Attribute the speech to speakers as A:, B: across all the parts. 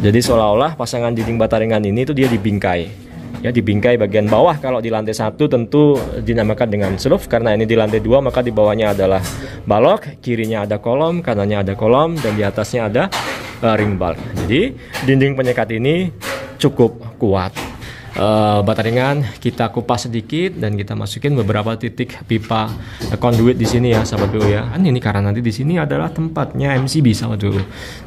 A: Jadi seolah-olah pasangan dinding bata ringan ini itu dia dibingkai. Ya, dibingkai bagian bawah. Kalau di lantai 1 tentu dinamakan dengan roof, karena ini di lantai 2 maka di bawahnya adalah balok, kirinya ada kolom, kanannya ada kolom, dan di atasnya ada ring bulk. Jadi dinding penyekat ini cukup kuat. Bata ringan kita kupas sedikit dan kita masukin beberapa titik pipa conduit di sini ya, sahabat BU ya. Ini karena nanti di sini adalah tempatnya MCB, sahabat BU.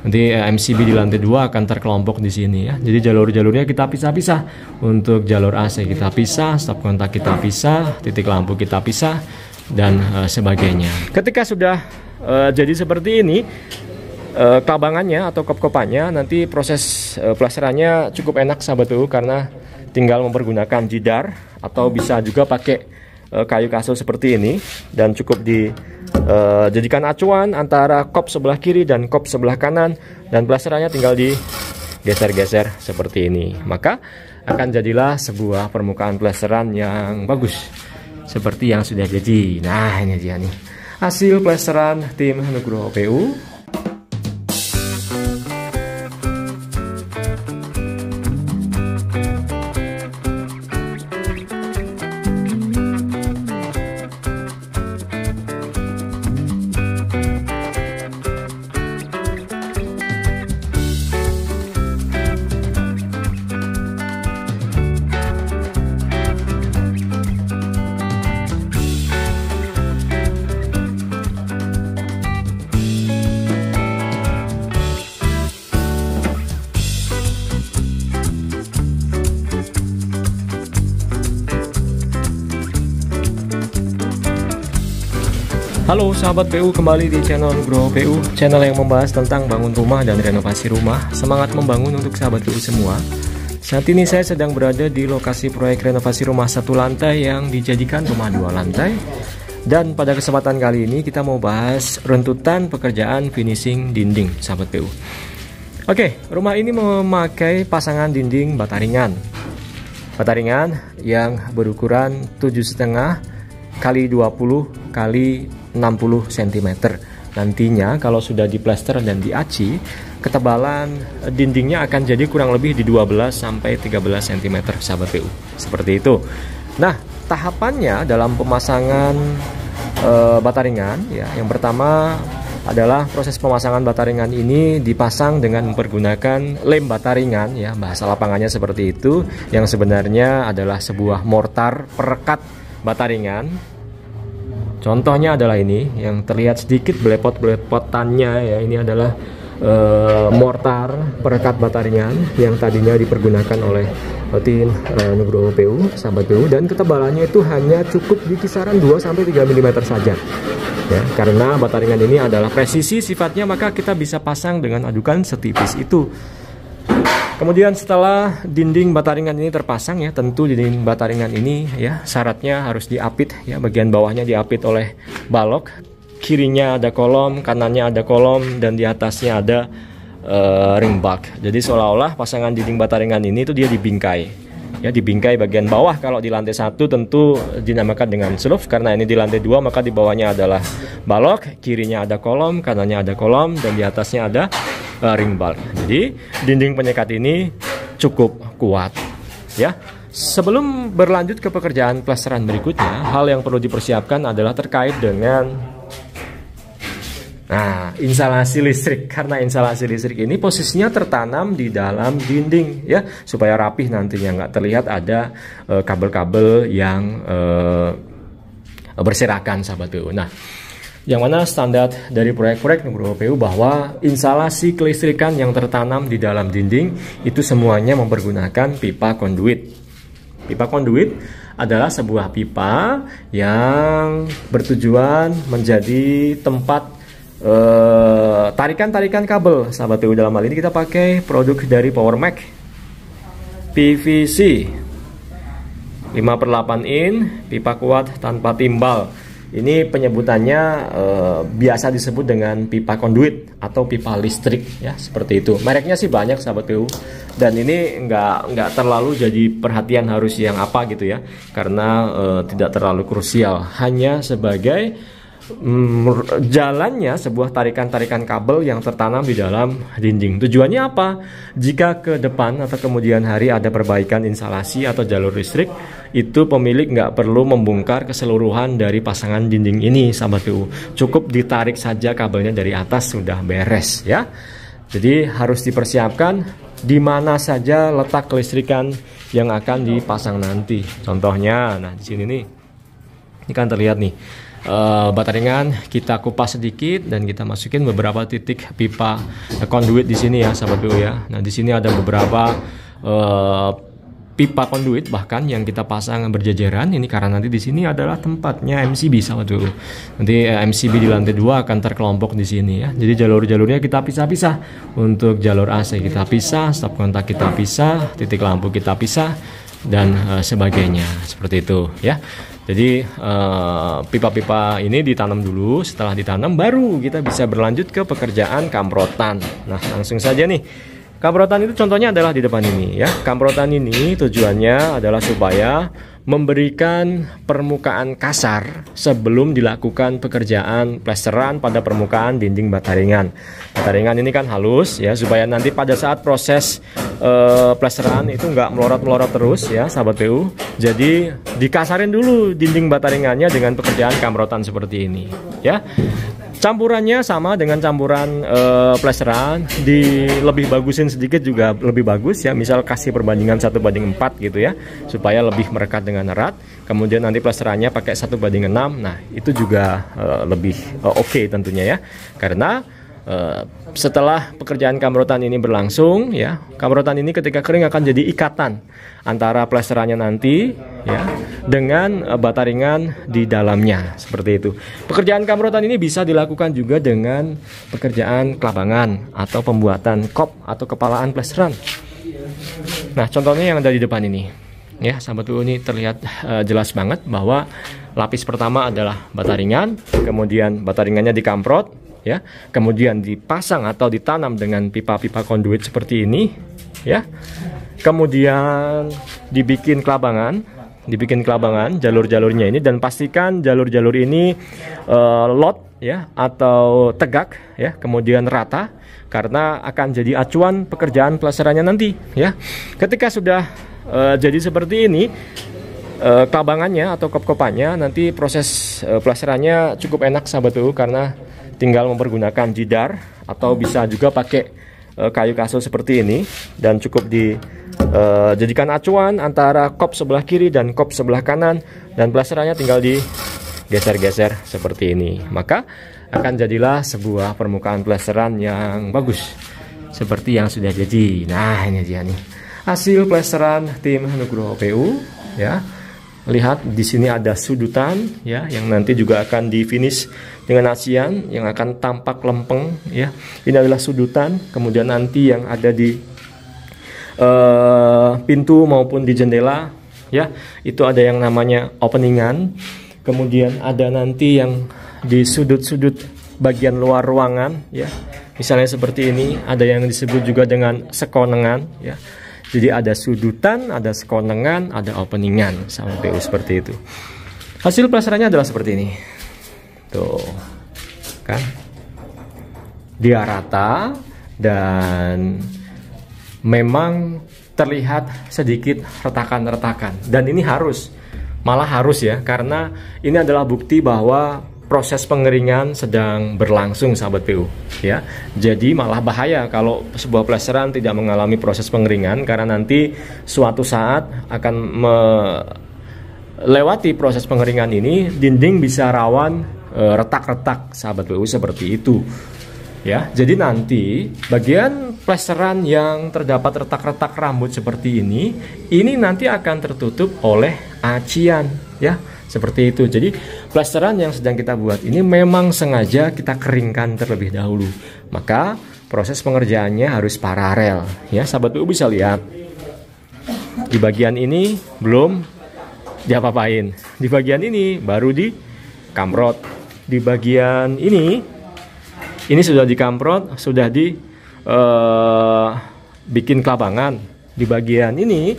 A: Nanti MCB di lantai 2 akan terkelompok di sini ya. Jadi jalur-jalurnya kita pisah-pisah. Untuk jalur AC kita pisah, stop kontak kita pisah, titik lampu kita pisah, dan sebagainya. Ketika sudah jadi seperti ini, kelabangannya atau kop-kopannya, nanti proses pelasterannya cukup enak, sahabat BU, karena tinggal mempergunakan jidar atau bisa juga pakai kayu kasul seperti ini, dan cukup dijadikan acuan antara kop sebelah kiri dan kop sebelah kanan, dan pelasterannya tinggal digeser-geser seperti ini. Maka akan jadilah sebuah permukaan plesteran yang bagus seperti yang sudah jadi. Nah, ini dia nih hasil plesteran tim Nugroho PU. Halo sahabat PU, kembali di channel Nugroho PU, channel yang membahas tentang bangun rumah dan renovasi rumah. Semangat membangun untuk sahabat PU semua. Saat ini saya sedang berada di lokasi proyek renovasi rumah 1 lantai yang dijadikan rumah 2 lantai. Dan pada kesempatan kali ini kita mau bahas runtutan pekerjaan finishing dinding, sahabat PU. Oke, rumah ini memakai pasangan dinding bata ringan. Bata ringan yang berukuran 7,5 kali 20 kali 60 cm. Nantinya kalau sudah diplaster dan diaci, ketebalan dindingnya akan jadi kurang lebih di 12 sampai 13 cm, sahabat PU. Seperti itu. Nah, tahapannya dalam pemasangan bata ringan ya, yang pertama adalah proses pemasangan bata ringan ini dipasang dengan mempergunakan lem bata ringan ya, bahasa lapangannya seperti itu, yang sebenarnya adalah sebuah mortar perekat bata ringan. Contohnya adalah ini yang terlihat sedikit belepot-belepotannya ya. Ini adalah mortar perekat bata ringan yang tadinya dipergunakan oleh tim Nugroho PU, sahabat PU, dan ketebalannya itu hanya cukup di kisaran 2-3 mm saja. Ya, karena bata ringan ini adalah presisi sifatnya, maka kita bisa pasang dengan adukan setipis itu. Kemudian setelah dinding bata ringan ini terpasang ya, tentu dinding bata ringan ini ya syaratnya harus diapit ya, bagian bawahnya diapit oleh balok, kirinya ada kolom, kanannya ada kolom, dan di atasnya ada ring bulk. Jadi seolah-olah pasangan dinding bata ringan ini itu dia dibingkai. Ya, dibingkai bagian bawah. Kalau di lantai 1 tentu dinamakan dengan roof, karena ini di lantai 2 maka di bawahnya adalah balok, kirinya ada kolom, kanannya ada kolom, dan di atasnya ada ring bulk. Jadi dinding penyekat ini cukup kuat ya. Sebelum berlanjut ke pekerjaan plesteran berikutnya, hal yang perlu dipersiapkan adalah terkait dengan instalasi listrik. Karena instalasi listrik ini posisinya tertanam di dalam dinding ya, supaya rapih nantinya, nggak terlihat ada kabel-kabel yang berserakan, sahabat PU. Nah, yang mana standar dari proyek-proyek Nugroho PU bahwa instalasi kelistrikan yang tertanam di dalam dinding itu semuanya mempergunakan pipa konduit. Pipa konduit adalah sebuah pipa yang bertujuan menjadi tempat tarikan-tarikan kabel, sahabat PU. Dalam hal ini kita pakai produk dari Powermac PVC 5/8 in, pipa kuat tanpa timbal. Ini penyebutannya biasa disebut dengan pipa konduit atau pipa listrik ya, seperti itu. Mereknya sih banyak, sahabat PU, dan ini nggak terlalu jadi perhatian harus yang apa gitu ya, karena tidak terlalu krusial, hanya sebagai jalannya sebuah tarikan-tarikan kabel yang tertanam di dalam dinding. Tujuannya apa? Jika ke depan atau kemudian hari ada perbaikan instalasi atau jalur listrik, itu pemilik nggak perlu membongkar keseluruhan dari pasangan dinding ini, sahabat PU. Cukup ditarik saja kabelnya dari atas, sudah beres ya. Jadi harus dipersiapkan di mana saja letak kelistrikan yang akan dipasang nanti. Contohnya, nah di sini nih, ini kan terlihat nih. Bataringan kita kupas sedikit dan kita masukin beberapa titik pipa conduit di sini ya, sahabat PU ya. Nah, di sini ada beberapa pipa conduit bahkan yang kita pasang berjajaran. Ini karena nanti di sini adalah tempatnya MCB, sahabat PU. Nanti MCB di lantai 2 akan terkelompok di sini ya. Jadi jalur-jalurnya kita pisah-pisah. Untuk jalur AC kita pisah, stop kontak kita pisah, titik lampu kita pisah dan sebagainya. Seperti itu ya. Jadi pipa-pipa ini ditanam dulu. Setelah ditanam baru kita bisa berlanjut ke pekerjaan kamprotan. Nah, langsung saja nih. Kamprotan itu contohnya adalah di depan ini ya. Kamprotan ini tujuannya adalah supaya memberikan permukaan kasar sebelum dilakukan pekerjaan plesteran pada permukaan dinding bataringan. Bataringan ini kan halus ya, supaya nanti pada saat proses plesteran itu nggak melorot-melorot terus ya, sahabat PU. Jadi dikasarin dulu dinding bataringannya dengan pekerjaan kamprotan seperti ini ya. Campurannya sama dengan campuran plesteran, lebih bagusin sedikit juga lebih bagus ya. Misal kasih perbandingan 1:4 gitu ya, supaya lebih merekat dengan erat. Kemudian nanti plesterannya pakai 1:6. Nah, itu juga lebih oke tentunya ya. Karena setelah pekerjaan kamrotan ini berlangsung ya, kamrotan ini ketika kering akan jadi ikatan antara plesterannya nanti ya dengan bataringan di dalamnya, seperti itu. Pekerjaan kamrotan ini bisa dilakukan juga dengan pekerjaan kelabangan atau pembuatan kop atau kepalaan plesteran. Nah, contohnya yang ada di depan ini ya, sahabat PU, ini terlihat jelas banget bahwa lapis pertama adalah bataringan, kemudian bataringannya dikamprot ya, kemudian dipasang atau ditanam dengan pipa-pipa konduit seperti ini ya, kemudian dibikin kelabangan jalur-jalurnya ini, dan pastikan jalur-jalur ini lot ya atau tegak ya, kemudian rata, karena akan jadi acuan pekerjaan plesterannya nanti ya. Ketika sudah jadi seperti ini kelabangannya atau kop-kopannya, nanti proses plesterannya cukup enak, sahabat PU, karena tinggal mempergunakan jidar atau bisa juga pakai kayu kasur seperti ini, dan cukup dijadikan acuan antara kop sebelah kiri dan kop sebelah kanan, dan plesterannya tinggal digeser-geser seperti ini. Maka akan jadilah sebuah permukaan plesteran yang bagus seperti yang sudah jadi. Nah, ini dia nih hasil plesteran tim Nugroho PU ya. Lihat di sini ada sudutan ya, yang nanti juga akan di finish dengan asian yang akan tampak lempeng ya. Ini adalah sudutan, kemudian nanti yang ada di pintu maupun di jendela ya, itu ada yang namanya openingan. Kemudian ada nanti yang di sudut-sudut bagian luar ruangan ya, misalnya seperti ini, ada yang disebut juga dengan sekonengan ya. Jadi ada sudutan, ada sekonengan, ada openingan sama PU seperti itu. Hasil plesterannya adalah seperti ini. Tuh. Kan? Dia rata dan memang terlihat sedikit retakan-retakan. Dan ini malah harus ya, karena ini adalah bukti bahwa proses pengeringan sedang berlangsung, sahabat PU ya. Jadi malah bahaya kalau sebuah plesteran tidak mengalami proses pengeringan, karena nanti suatu saat akan melewati proses pengeringan ini, dinding bisa rawan retak-retak, sahabat PU, seperti itu ya. Jadi nanti bagian plesteran yang terdapat retak-retak rambut seperti ini nanti akan tertutup oleh acian ya, seperti itu. Jadi plesteran yang sedang kita buat ini memang sengaja kita keringkan terlebih dahulu. Maka proses pengerjaannya harus paralel ya, sahabat PU bisa lihat. Di bagian ini belum diapa-apain. Di bagian ini baru dikamprot. Di bagian ini sudah dikamprot, sudah bikin kelabangan. Di bagian ini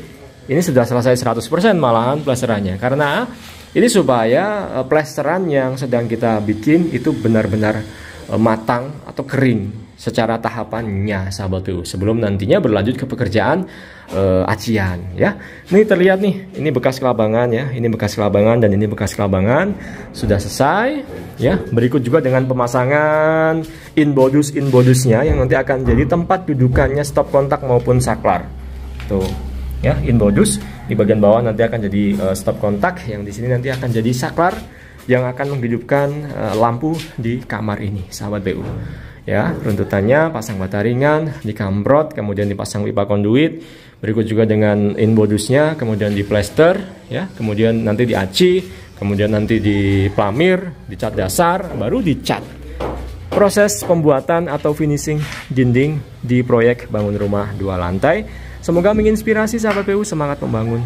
A: sudah selesai 100% malahan plesterannya, karena Ini supaya plesteran yang sedang kita bikin itu benar-benar matang atau kering secara tahapannya, sahabat PU, sebelum nantinya berlanjut ke pekerjaan acian ya. Ini terlihat nih, ini bekas kelabangan ya, ini bekas kelabangan dan ini bekas kelabangan sudah selesai ya. Berikut juga dengan pemasangan inbodusnya yang nanti akan jadi tempat dudukannya stop kontak maupun saklar. Tuh ya, inbodus di bagian bawah nanti akan jadi stop kontak, yang di sini nanti akan jadi saklar yang akan menghidupkan lampu di kamar ini, sahabat PU. Ya, runtutannya pasang bata ringan, dikamprot, kemudian dipasang pipa konduit, berikut juga dengan inbodusnya, kemudian diplester, ya, kemudian nanti diaci, kemudian nanti diplamir, dicat dasar, baru dicat. Proses pembuatan atau finishing dinding di proyek bangun rumah 2 lantai. Semoga menginspirasi sahabat PU semangat membangun.